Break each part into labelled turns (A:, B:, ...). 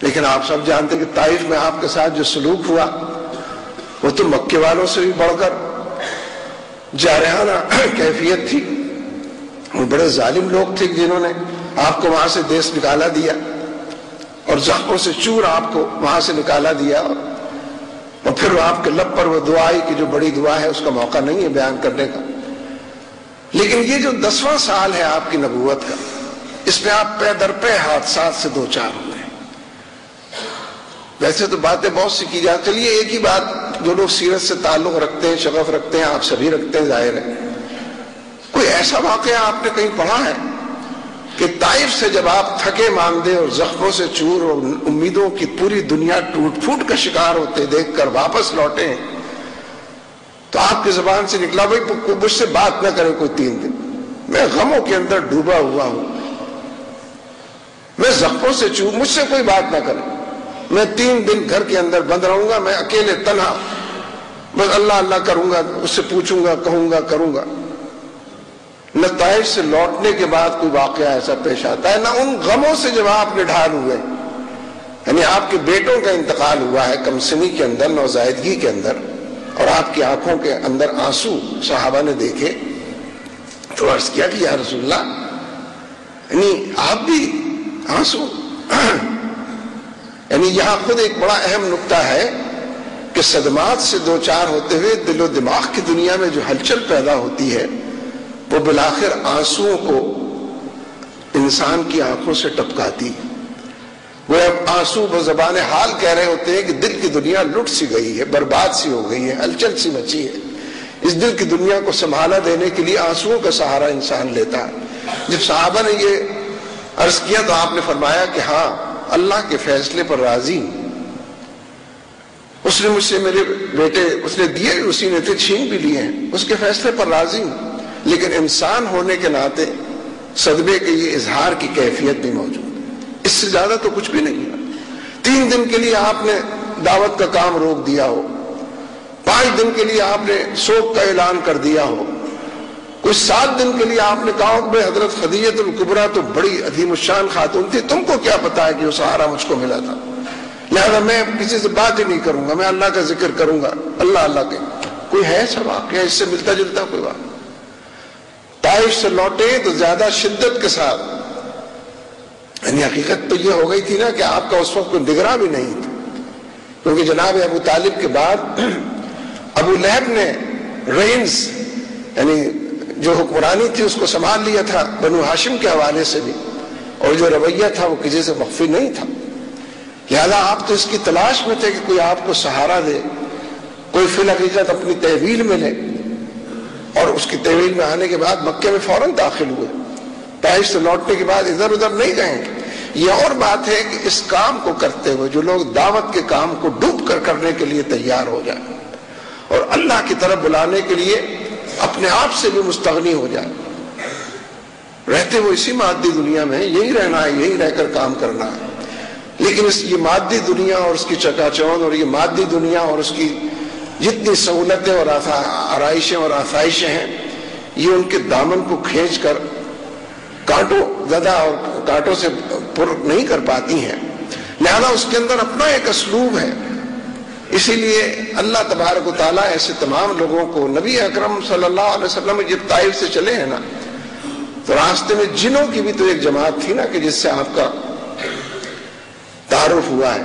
A: لیکن آپ سب جانتے کہ طائف میں آپ کے ساتھ جو سلوک ہوا وہ تو مکے والوں سے بھی بڑھ کر جارحانہ کیفیت تھی. وہ بڑے ظالم لوگ تھے جنہوں نے آپ کو وہاں سے دیس نکالا دیا اور زخموں سے چور آپ کو وہاں سے نکالا دیا. اور پھر آپ کے لب پر وہ دعا آئی کہ جو بڑی دعا ہے اس کا موقع نہیں ہے بیان کرنے کا. لیکن یہ جو 10واں سال ہے آپ کی نبوت کا، اس میں آپ پے در پے حادثات سے دو چار ہوئے. ویسے تو باتیں بہت سی کی جاتی، چلیے ایک ہی بات جو لوگ سیرت سے تعلق رکھتے ہیں، شغف رکھتے ہیں، آپ سبھی رکھتے ہیں، ظاہر ہے کوئی ایسا واقعہ آپ نے کہیں پڑھا ہے کہ طائف سے جب آپ تھکے ماندے اور زخموں سے چور اور امیدوں کی پوری دنیا ٹوٹ پھوٹ کا شکار ہوتے دیکھ کر واپس لوٹے ہیں تو آپ کی زبان سے نکلا بھائی مجھ سے بات نہ کرے کوئی 3 دن، میں غموں کے اندر ڈوبا ہوا ہوں، میں زخموں سے چور، مجھ سے کوئی بات نہ کرے، میں 3 دن گھر کے اندر بند رہوں گا، میں اکیلے تنہا بس اللہ اللہ کروں گا، اس سے پوچھوں گا، کہوں گا، کروں گا. نہ طائف سے لوٹنے کے بعد کوئی واقعہ ایسا پیش آتا ہے، نہ ان غموں سے جب آپ نڈھال ہوئے. یعنی آپ کے بیٹوں کا انتقال ہوا ہے کم سنی کے اندر، نوزائیدگی کے اندر، اور آپ کی آنکھوں کے اندر آنسو صحابہ نے دیکھے تو عرض کیا کہ یا رسول اللہ، یعنی آپ بھی آنسو. یعنی یہاں خود ایک بڑا اہم نقطہ ہے کہ صدمات سے دو چار ہوتے ہوئے دل و دماغ کی دنیا میں جو ہلچل پیدا ہوتی ہے وہ بالآخر آنسوؤں کو انسان کی آنکھوں سے ٹپکاتی. وہ اب آنسو بزبان حال کہہ رہے ہوتے ہیں کہ دل کی دنیا لٹ سی گئی ہے، برباد سی ہو گئی ہے، ہلچل سی مچی ہے. اس دل کی دنیا کو سنبھالا دینے کے لیے آنسوؤں کا سہارا انسان لیتا ہے. جب صحابہ نے یہ عرض کیا تو آپ نے فرمایا کہ ہاں اللہ کے فیصلے پر راضی ہوں. اس نے مجھ سے میرے بیٹے اس نے دیے بھی اسی نے تھے، چھین بھی لیے ہیں، اس کے فیصلے پر راضی ہوں. لیکن انسان ہونے کے ناطے صدمے کے یہ اظہار کی کیفیت بھی موجود ہے، اس سے زیادہ تو کچھ بھی نہیں ہے. 3 دن کے لیے آپ نے دعوت کا کام روک دیا ہو، 5 دن کے لیے آپ نے سوگ کا اعلان کر دیا ہو، کوئی 7 دن کے لیے آپ نے کہا کہ حضرت خدیجہ الکبریٰ تو بڑی عظیم الشان خاتون تھی، تم کو کیا پتا ہے کہ وہ سہارا مجھ کو ملا تھا، لہذا میں کسی سے بات ہی نہیں کروں گا، میں اللہ کا ذکر کروں گا، اللہ اللہ کے. کوئی ہے ایسا واقعہ اس سے ملتا جلتا کوئی واقعہ؟ طائف سے لوٹے تو زیادہ شدت کے ساتھ، یعنی حقیقت تو یہ ہو گئی تھی نا کہ آپ کا اس وقت کوئی نگراں بھی نہیں تھا، کیونکہ جناب ابو طالب کے بعد ابو لہب نے رینز یعنی جو حکمرانی تھی اس کو سنبھال لیا تھا بنو ہاشم کے حوالے سے بھی، اور جو رویہ تھا وہ کسی سے مخفی نہیں تھا. لہذا آپ تو اس کی تلاش میں تھے کہ کوئی آپ کو سہارا دے، کوئی فی الحقیقت اپنی تحویل میں لے. اور اس کی تحویل میں آنے کے بعد مکے میں فوراً داخل ہوئے، طائف سے لوٹنے کے بعد ادھر ادھر نہیں گئے. یہ اور بات ہے کہ اس کام کو کرتے ہوئے جو لوگ دعوت کے کام کو ڈوب کر کرنے کے لیے تیار ہو جائیں اور اللہ کی طرف بلانے کے لیے اپنے آپ سے بھی مستغنی ہو جائے، رہتے وہ اسی مادی دنیا میں یہی رہنا ہے، یہی رہ کر کام کرنا ہے. لیکن یہ مادی دنیا اور اس کی چکا چوند اور یہ مادی دنیا اور اس کی جتنی سہولتیں اور آرائشیں اور آسائشیں ہیں یہ ان کے دامن کو کھینچ کر کانٹوں زدہ اور کانٹوں سے پر نہیں کر پاتی ہیں. لہذا اس کے اندر اپنا ایک اسلوب ہے. اسی لیے اللہ تبارک و تعالیٰ ایسے تمام لوگوں کو، نبی اکرم صلی اللہ علیہ وسلم جب طائف سے چلے ہیں نا تو راستے میں جنوں کی بھی تو ایک جماعت تھی نا کہ جس سے آپ کا تعارف ہوا ہے،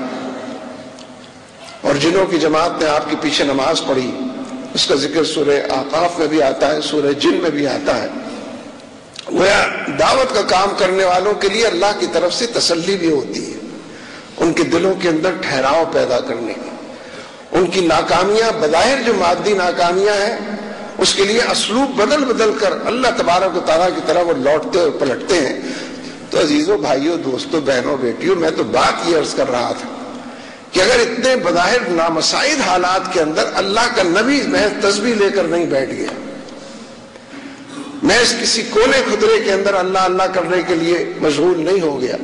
A: اور جنوں کی جماعت نے آپ کے پیچھے نماز پڑھی. اس کا ذکر سورہ اعقاف میں بھی آتا ہے، سورہ جن میں بھی آتا ہے. وہ دعوت کا کام کرنے والوں کے لیے اللہ کی طرف سے تسلی بھی ہوتی ہے، ان کے دلوں کے اندر ٹھہراؤ پیدا کرنے کی. ان کی ناکامیاں بظاہر جو مادی ناکامیاں ہیں اس کے لیے اسلوب بدل بدل کر اللہ تبارک و تعالیٰ کی طرف وہ لوٹتے اور پلٹتے ہیں. تو عزیزوں، بھائیوں، دوستوں، بہنوں، بیٹیوں، میں تو بات یہ عرض کر رہا تھا کہ اگر اتنے بظاہر نامساعد حالات کے اندر اللہ کا نبی محض تسبیح لے کر نہیں بیٹھ گیا، محض کسی کونے خدرے کے اندر اللہ اللہ کرنے کے لیے مشغول نہیں ہو گیا،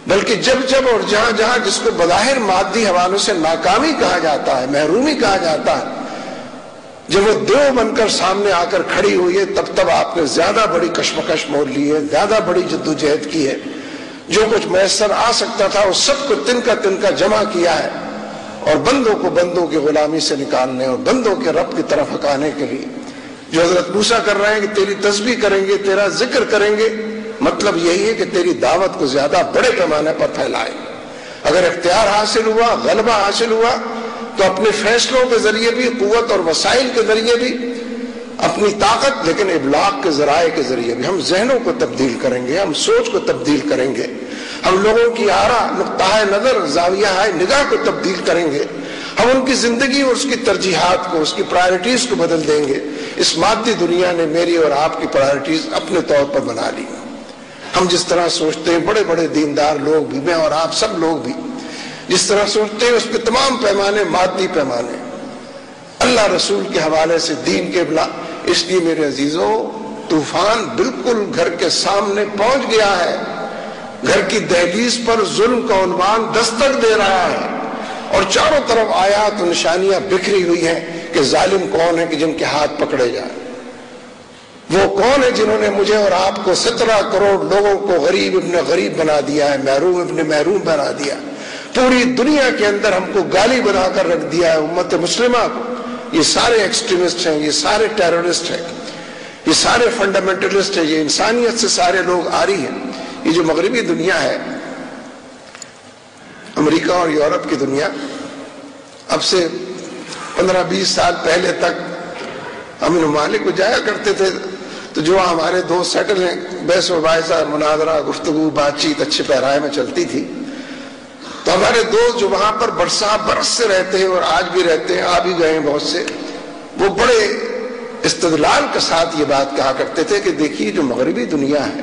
A: بلکہ جب جب اور جہاں جہاں جس کو بظاہر مادی حوالوں سے ناکامی کہا جاتا ہے، محرومی کہا جاتا ہے، جب وہ دیو بن کر سامنے آ کر کھڑی ہوئی ہے تب آپ نے زیادہ بڑی کشمکش مول لی ہے، زیادہ بڑی جدوجہد کی ہے. جو کچھ میسر آ سکتا تھا اس سب کو تنکا جمع کیا ہے، اور بندوں کو بندوں کی غلامی سے نکالنے اور بندوں کے رب کی طرف ہٹانے کے لیے جو حضرت موسیٰ کر رہے ہیں کہ تیری تسبیح کریں گے، تیرا ذکر کریں گے، مطلب یہی ہے کہ تیری دعوت کو زیادہ بڑے پیمانے پر پھیلائیں۔ اگر اختیار حاصل ہوا، غلبہ حاصل ہوا، تو اپنے فیصلوں کے ذریعے بھی، قوت اور وسائل کے ذریعے بھی، اپنی طاقت لیکن ابلاغ کے ذرائع کے ذریعے بھی ہم ذہنوں کو تبدیل کریں گے، ہم سوچ کو تبدیل کریں گے، ہم لوگوں کی آرا، نقطہ نظر، زاویہ نگاہ کو تبدیل کریں گے، ہم ان کی زندگی اور اس کی ترجیحات کو، اس کی پرائرٹیز کو بدل دیں گے۔ اس مادی دنیا نے میری اور آپ کی پرائرٹیز اپنے طور پر بنا لی۔ ہم جس طرح سوچتے ہیں، بڑے بڑے دیندار لوگ بھی، میں اور آپ سب لوگ بھی جس طرح سوچتے ہیں، اس کے تمام پیمانے مادی پیمانے، اللہ رسول کے حوالے سے دین کے بلا۔ اس لیے میرے عزیزوں، طوفان بالکل گھر کے سامنے پہنچ گیا ہے، گھر کی دہلیز پر ظلم کا عنوان دستک دے رہا ہے، اور چاروں طرف آیات و نشانیاں بکھری ہوئی ہیں کہ ظالم کون ہے کہ جن کے ہاتھ پکڑے جائیں۔ وہ کون ہے جنہوں نے مجھے اور آپ کو 17 کروڑ لوگوں کو غریب ابن غریب بنا دیا ہے، محروم ابن محروم بنا دیا، پوری دنیا کے اندر ہم کو گالی بنا کر رکھ دیا ہے، امت مسلمہ کو۔ یہ سارے ایکسٹریمسٹ ہیں، یہ سارے ٹیررسٹ ہیں، یہ سارے فنڈامنٹلسٹ ہیں، یہ انسانیت سے سارے لوگ عاری ہیں۔ یہ جو مغربی دنیا ہے، امریکہ اور یورپ کی دنیا، اب سے 15-20 سال پہلے تک ہم ان ممالک کو جایا کرتے تھے تو جو ہمارے دوست سیٹل ہیں، بحث و مباحثہ، مناظرہ، گفتگو، بات چیت اچھے پیرائے میں چلتی تھی، تو ہمارے دوست جو وہاں پر برس سے رہتے ہیں اور آج بھی رہتے ہیں، آ بھی گئے ہیں بہت سے، وہ بڑے استدلال کے ساتھ یہ بات کہا کرتے تھے کہ دیکھیے جو مغربی دنیا ہے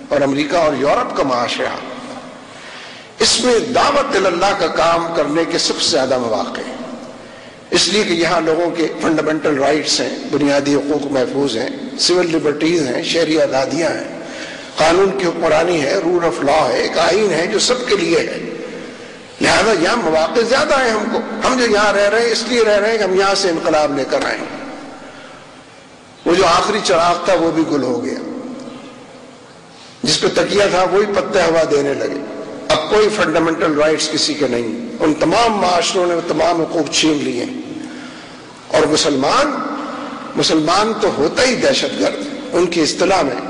A: اور امریکہ اور یورپ کا معاشرہ، اس میں دعوت اللہ کا کام کرنے کے سب سے زیادہ مواقع ہیں، اس لیے کہ یہاں لوگوں کے فنڈامنٹل رائٹس ہیں، بنیادی حقوق محفوظ ہیں، سول لبرٹیز ہیں، شہری آزادیاں ہیں، قانون کی حکمرانی ہے، رول آف لا ہے، ایک آئین ہے جو سب کے لیے ہے، لہذا یہاں مواقع زیادہ ہیں ہم کو۔ ہم جو یہاں رہ رہے ہیں اس لیے رہ رہے ہیں کہ ہم یہاں سے انقلاب لے کر آئیں۔ وہ جو آخری چراغ تھا وہ بھی گل ہو گیا، جس پہ تکیہ تھا وہی پتے ہوا دینے لگے، اب کوئی فنڈامنٹل رائٹس کسی کے نہیں، ان تمام معاشروں نے وہ تمام حقوق چھین لیے، اور مسلمان تو ہوتا ہی دہشت گرد ان کی اصطلاح میں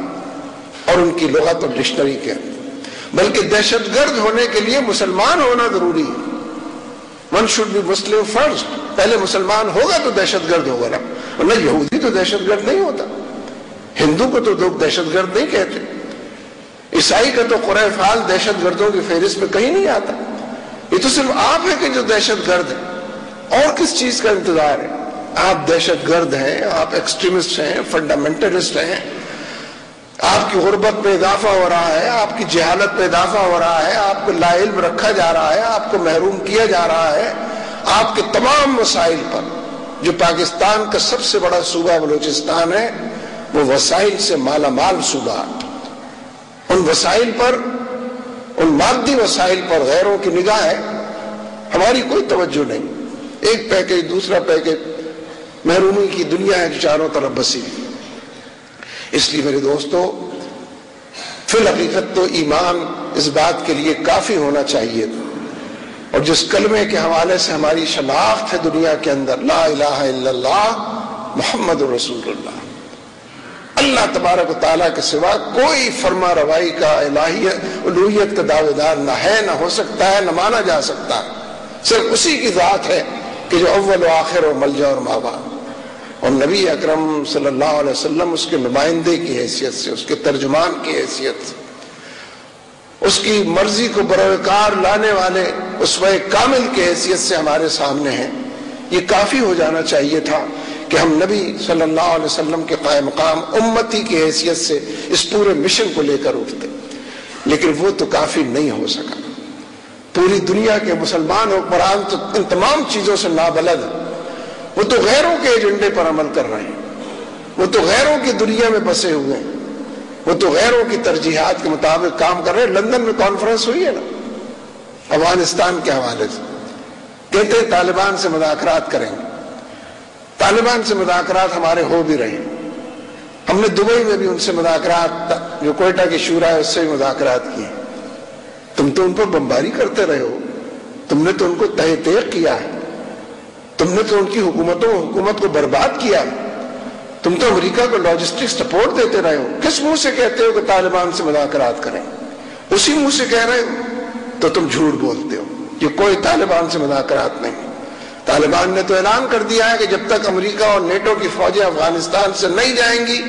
A: اور ان کی لغت اور ڈکشنری کے اندر، بلکہ دہشت گرد ہونے کے لیے مسلمان ہونا ضروری ہے۔ One should be Muslim first, پہلے مسلمان ہوگا تو دہشت گرد ہوگا نا، ورنہ یہودی تو دہشت گرد نہیں ہوتا، ہندو کو تو لوگ دہشت گرد نہیں کہتے، عیسائی کا تو قرہ فعال دہشت گردوں کی فہرست میں کہیں نہیں آتا۔ یہ تو صرف آپ ہیں کہ جو دہشت گرد ہیں، اور کس چیز کا انتظار ہے؟ آپ دہشت گرد ہیں، آپ ایکسٹریمسٹ ہیں، فنڈامنٹلسٹ ہیں، آپ کی غربت میں اضافہ ہو رہا ہے، آپ کی جہالت میں اضافہ ہو رہا ہے، آپ کو لا علم رکھا جا رہا ہے، آپ کو محروم کیا جا رہا ہے، آپ کے تمام مسائل پر۔ جو پاکستان کا سب سے بڑا صوبہ بلوچستان ہے، وہ وسائل سے مالا مال صوبہ، ان وسائل پر، ان مادی وسائل پر غیروں کی نگاہ ہے، ہماری کوئی توجہ نہیں، ایک پیکج دوسرا پیکج، محرومی کی دنیا ہے جو چاروں طرف بسی۔ اس لیے میرے دوستو، فی الحقیقت تو ایمان اس بات کے لیے کافی ہونا چاہیے، اور جس کلمے کے حوالے سے ہماری شناخت ہے دنیا کے اندر، لا الہ الا اللہ محمد رسول اللہ، اللہ تبارک و تعالیٰ کے سوا کوئی فرما روائی کا، الوہیت کا دعوے دار نہ ہے، نہ ہو سکتا ہے، نہ مانا جا سکتا ہے، صرف اسی کی ذات ہے کہ جو اول و آخر و ملجا اور مآبا، اور نبی اکرم صلی اللہ علیہ وسلم اس کے نمائندے کی حیثیت سے، اس کے ترجمان کی حیثیت سے، اس کی مرضی کو بروکار لانے والے اسوہ کامل کی حیثیت سے ہمارے سامنے ہیں۔ یہ کافی ہو جانا چاہیے تھا کہ ہم نبی صلی اللہ علیہ وسلم کے قائم مقام امتی کی حیثیت سے اس پورے مشن کو لے کر اٹھتے، لیکن وہ تو کافی نہیں ہو سکا۔ پوری دنیا کے مسلمان حکمران تو ان تمام چیزوں سے نابلد ہیں، وہ تو غیروں کے ایجنڈے پر عمل کر رہے ہیں، وہ تو غیروں کی دنیا میں بسے ہوئے ہیں، وہ تو غیروں کی ترجیحات کے مطابق کام کر رہے ہیں۔ لندن میں کانفرنس ہوئی ہے نا افغانستان کے حوالے سے، کہتے ہیں طالبان سے مذاکرات کریں گے، طالبان سے مذاکرات ہمارے ہو بھی رہے ہیں، ہم نے دبئی میں بھی ان سے مذاکرات، جو کوئٹہ کی شورا ہے اس سے بھی مذاکرات کیے، تم تو ان پر بمباری کرتے رہے ہو، تم نے تو ان کو تہہ تیغ کیا ہے، تم نے تو ان کی حکومت کو برباد کیا، تم تو امریکہ کو لاجسٹک سپورٹ دیتے رہے ہو، کس منہ سے کہتے ہو کہ طالبان سے مذاکرات کریں؟ اسی منہ سے کہہ رہے ہو تو تم جھوٹ بولتے ہو، یہ کوئی طالبان سے مذاکرات نہیں۔ طالبان نے تو اعلان کر دیا ہے کہ جب تک امریکہ اور نیٹو کی فوجیں افغانستان سے نہیں جائیں گی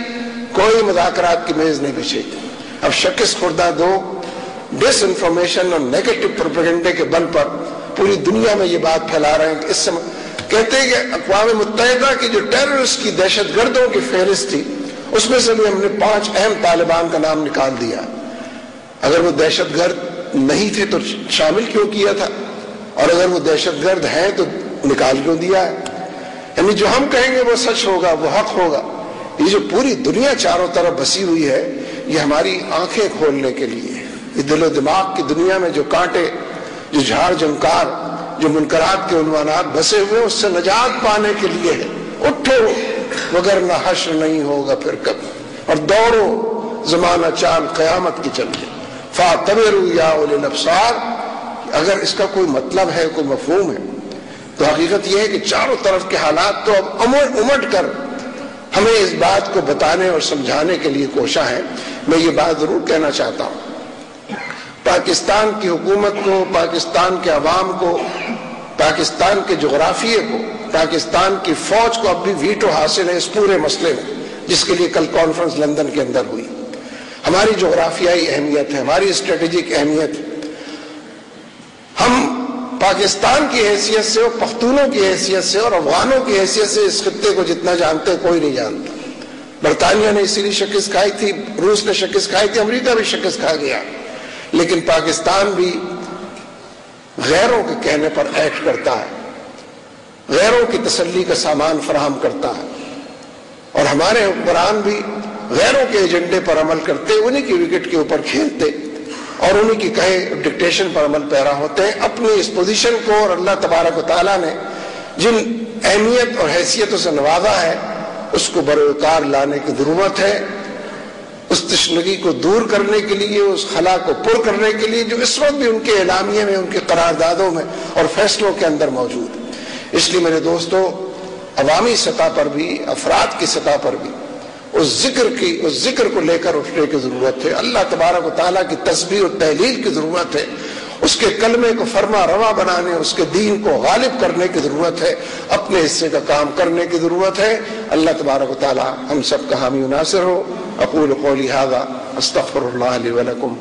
A: کوئی مذاکرات کی میز نہیں بچھے گی۔ اب شکست خوردہ دو ڈس انفارمیشن اور نیگیٹو پروپیگنڈے کے بل پر پوری دنیا میں یہ بات پھیلا رہے ہیں کہ اس سے کہتے ہیں کہ اقوام متحدہ کی جو ٹیررسٹ کی دہشت گردوں کی فہرست تھی اس میں سے بھی ہم نے 5 اہم طالبان کا نام نکال دیا۔ اگر وہ دہشت گرد نہیں تھے تو شامل کیوں کیا تھا، اور اگر وہ دہشت گرد ہیں تو نکال کیوں دیا ہے؟ یعنی جو ہم کہیں گے وہ سچ ہوگا، وہ حق ہوگا۔ یہ جو پوری دنیا چاروں طرف بسی ہوئی ہے یہ ہماری آنکھیں کھولنے کے لیے ہے۔ یہ دل و دماغ کی دنیا میں جو کانٹے، جو جھاڑ جھنکار، جو منکرات کے عنوانات بسے ہوئے اس سے نجات پانے کے لیے ہے۔ اٹھو وگرنہ حشر نہیں ہوگا پھر کبھی، اور دوڑو زمانہ چال قیامت کی چل کے۔ فاعتبروا یا اولی الابصار، اگر اس کا کوئی مطلب ہے، کوئی مفہوم ہے تو حقیقت یہ ہے کہ چاروں طرف کے حالات تو اب امٹ کر ہمیں اس بات کو بتانے اور سمجھانے کے لیے کوشاں ہیں۔ میں یہ بات ضرور کہنا چاہتا ہوں، پاکستان کی حکومت کو، پاکستان کے عوام کو، پاکستان کے جغرافیے کو، پاکستان کی فوج کو اب بھی ویٹو حاصل ہے اس پورے مسئلے میں، جس کے لیے کل کانفرنس لندن کے اندر ہوئی۔ ہماری جغرافیائی اہمیت ہے، ہماری اسٹریٹجک اہمیت ہے۔ ہم پاکستان کی حیثیت سے اور پختونوں کی حیثیت سے اور افغانوں کی حیثیت سے اس خطے کو جتنا جانتے ہیں کوئی نہیں جانتا۔ برطانیہ نے اسی لیے شکست کھائی تھی، روس نے شکست کھائی تھی، امریکہ بھی شکست کھا گیا، لیکن پاکستان بھی غیروں کے کہنے پر ایکٹ کرتا ہے، غیروں کی تسلی کا سامان فراہم کرتا ہے، اور ہمارے حکمران بھی غیروں کے ایجنڈے پر عمل کرتے، انہی کی وکٹ کے اوپر کھیلتے اور انہی کی کہے ڈکٹیشن پر عمل پیرا ہوتے ہیں۔ اپنی اس پوزیشن کو اور اللہ تبارک و تعالیٰ نے جن اہمیت اور حیثیتوں سے نوازا ہے اس کو بروکار لانے کی ضرورت ہے، اس تشنگی کو دور کرنے کے لیے، اس خلا کو پر کرنے کے لیے جو اس وقت بھی ان کے اعلامیے میں، ان کے قراردادوں میں اور فیصلوں کے اندر موجود ہے۔ اس لیے میرے دوستو، عوامی سطح پر بھی، افراد کی سطح پر بھی اس ذکر کو لے کر اٹھنے کی ضرورت ہے۔ اللہ تبارک و تعالیٰ کی تسبیح و تحلیل کی ضرورت ہے، اس کے کلمے کو فرما روا بنانے، اس کے دین کو غالب کرنے کی ضرورت ہے، اپنے حصے کا کام کرنے کی ضرورت ہے۔ اللہ تبارک و تعالیٰ ہم سب کا حامی و ناصر ہو۔ اقول قولی ھذا استغفر اللہ لی ولکم